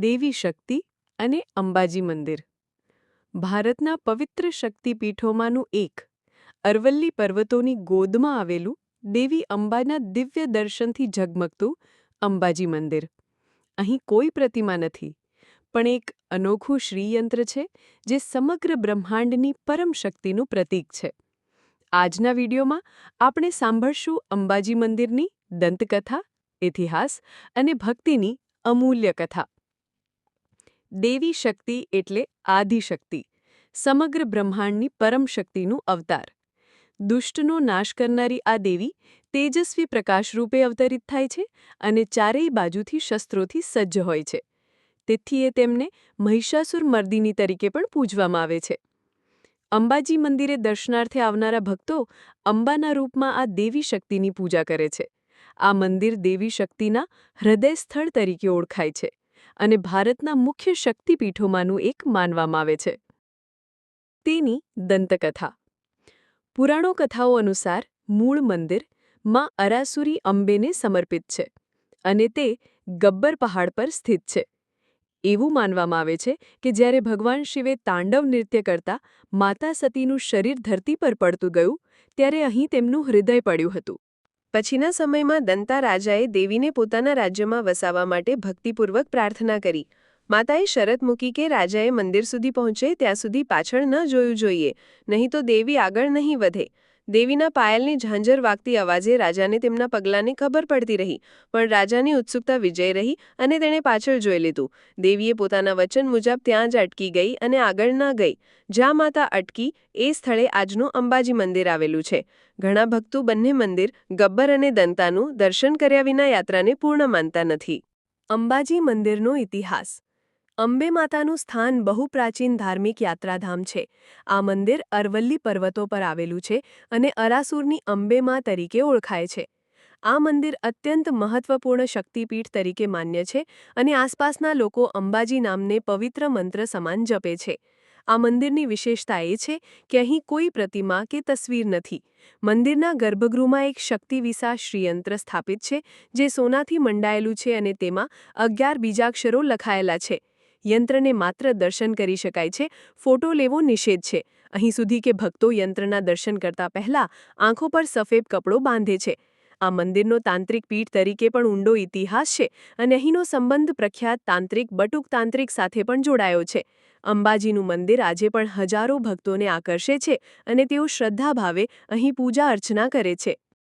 દેવી શક્તિ અને અંબાજી મંદિર ભારતના પવિત્ર શક્તિપીઠોમાંનું એક અરવલ્લી પર્વતોની ગોદમાં આવેલું દેવી અંબાના દિવ્ય દર્શનથી ઝગમગતું અંબાજી મંદિર. અહીં કોઈ પ્રતિમા નથી, પણ એક અનોખું શ્રીયંત્ર છે જે સમગ્ર બ્રહ્માંડની પરમ શક્તિનું પ્રતીક છે. આજના વિડીયોમાં આપણે સાંભળશું અંબાજી મંદિરની દંતકથા, ઇતિહાસ અને ભક્તિની અમૂલ્ય કથા. દેવી શક્તિ એટલે આદિશક્તિ, સમગ્ર બ્રહ્માંડની પરમ શક્તિનું અવતાર. દુષ્ટનો નાશ કરનારી આ દેવી તેજસ્વી પ્રકાશરૂપે અવતરિત થાય છે અને ચારેય બાજુથી શસ્ત્રોથી સજ્જ હોય છે. તેથી એ તેમને મહિષાસુરમર્દિની તરીકે પણ પૂજવામાં આવે છે. અંબાજી મંદિરે દર્શનાર્થે આવનારા ભક્તો અંબાના રૂપમાં આ દેવી શક્તિની પૂજા કરે છે. આ મંદિર દેવી શક્તિના હૃદય સ્થળ તરીકે ઓળખાય છે અને ભારતના મુખ્ય શક્તિપીઠોમાંનું એક માનવામાં આવે છે. તેની દંતકથા. પુરાણો કથાઓ અનુસાર મૂળ મંદિર માં અરાસુરી અંબેને સમર્પિત છે અને તે ગબ્બર પહાડ પર સ્થિત છે. એવું માનવામાં આવે છે કે જ્યારે ભગવાન શિવે તાંડવ નૃત્ય કરતા માતા સતીનું શરીર ધરતી પર પડતું ગયું ત્યારે અહીં તેમનું હૃદય પડ્યું હતું. પછીના સમયમાં દંતા રાજાએ દેવીને પોતાના રાજ્યમાં વસાવવા માટે ભક્તિપૂર્વક પ્રાર્થના કરી. માતાએ શરત મૂકી કે રાજાએ મંદિર સુધી પહોંચે ત્યાં સુધી પાછળ ન જોયું જોઈએ, નહીં તો દેવી આગળ નહીં વધે. દેવીના પાયલની ઝાંઝર વાગતી અવાજે રાજાને તેમના પગલાંની ખબર પડતી રહી, પણ રાજાની ઉત્સુકતા વિજય રહી અને તેણે પાછળ જોઈ લીધું. દેવીએ પોતાના વચન મુજબ ત્યાં જ અટકી ગઈ અને આગળ ન ગઈ. જ્યાં માતા અટકી એ સ્થળે આજનું અંબાજી મંદિર આવેલું છે. ઘણા ભક્તો બંને મંદિર, ગબ્બર અને દંતાનું દર્શન કર્યા વિના યાત્રાને પૂર્ણ માનતા નથી. અંબાજી મંદિરનો ઇતિહાસ. અંબે માતાનું સ્થાન બહુ પ્રાચીન ધાર્મિક યાત્રાધામ છે. આ મંદિર અરવલ્લી પર્વતો પર આવેલું છે અને અરાસુરની અંબેમા તરીકે ઓળખાય છે. આ મંદિર અત્યંત મહત્વપૂર્ણ શક્તિપીઠ તરીકે માન્ય છે અને આસપાસના લોકો અંબાજી નામને પવિત્ર મંત્ર સમાન જપે છે. આ મંદિરની વિશેષતા એ છે કે અહીં કોઈ પ્રતિમા કે તસવીર નથી. મંદિરના ગર્ભગૃહમાં એક શક્તિવિશા શ્રીયંત્ર સ્થાપિત છે જે સોનાથી મંડાયેલું છે અને તેમાં 11 બીજાક્ષરો લખાયેલા છે. યંત્રને માત્ર દર્શન કરી શકાય છે, ફોટો લેવો નિષેધ છે. અહીં સુધી કે ભક્તો યંત્રના દર્શન કરતા પહેલા આંખો પર સફેદ કપડો બાંધે છે. આ મંદિરનો તાંત્રિક પીઠ તરીકે પણ ઊંડો ઇતિહાસ છે અને અહીંનો સંબંધ પ્રખ્યાત તાંત્રિક બટુક તાંત્રિક સાથે પણ જોડાયો છે. અંબાજીનું મંદિર આજે પણ હજારો ભક્તોને આકર્ષે છે અને તેઓ શ્રદ્ધાભાવે અહીં પૂજા અર્ચના કરે છે.